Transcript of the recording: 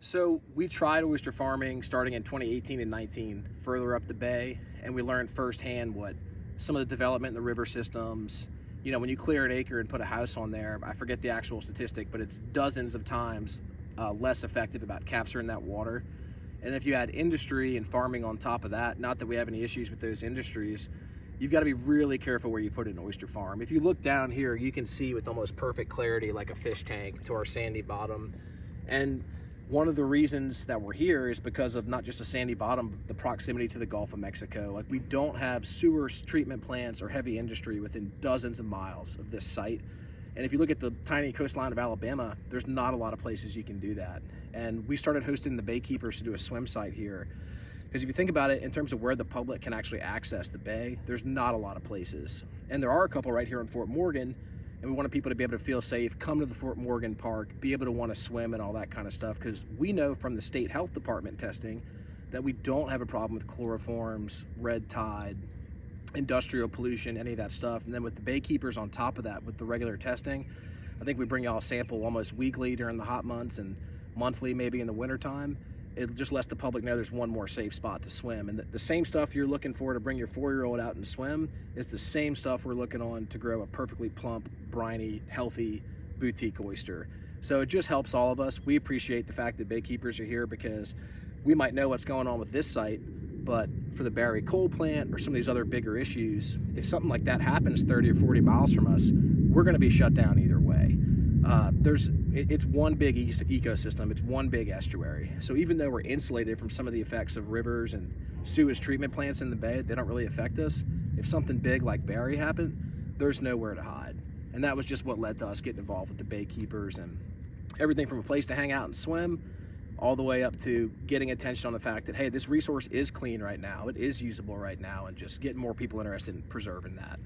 So we tried oyster farming starting in 2018 and 19 further up the bay, and we learned firsthand what some of the development in the river systems, when you clear an acre and put a house on there, I forget the actual statistic, but it's dozens of times less effective about capturing that water. And if you add industry and farming on top of that, not that we have any issues with those industries, you've got to be really careful where you put an oyster farm. If you look down here, you can see with almost perfect clarity like a fish tank to our sandy bottom. And one of the reasons that we're here is because of not just a sandy bottom, but the proximity to the Gulf of Mexico. Like, we don't have sewer treatment plants or heavy industry within dozens of miles of this site. And if you look at the tiny coastline of Alabama, there's not a lot of places you can do that. And we started hosting the baykeepers to do a swim site here. Because if you think about it, in terms of where the public can actually access the bay, there's not a lot of places. And there are a couple right here in Fort Morgan, and we wanted people to be able to feel safe, come to the Fort Morgan Park, be able to want to swim and all that kind of stuff, because we know from the state health department testing that we don't have a problem with chloroforms, red tide, industrial pollution, any of that stuff. And then with the baykeepers on top of that, with the regular testing, I think we bring y'all a sample almost weekly during the hot months and monthly maybe in the wintertime. It just lets the public know there's one more safe spot to swim. And the same stuff you're looking for to bring your 4-year-old out and swim is the same stuff we're looking on to grow a perfectly plump, briny, healthy boutique oyster. So it just helps all of us. We appreciate the fact that baykeepers are here, because we might know what's going on with this site, but for the Barry coal plant or some of these other bigger issues, if something like that happens 30 or 40 miles from us, we're going to be shut down either way. It's one big ecosystem, it's one big estuary. So even though we're insulated from some of the effects of rivers and sewage treatment plants in the bay, they don't really affect us. If something big like Barry happened, there's nowhere to hide. And that was just what led to us getting involved with the baykeepers, and everything from a place to hang out and swim, all the way up to getting attention on the fact that, hey, this resource is clean right now, it is usable right now, and just getting more people interested in preserving that.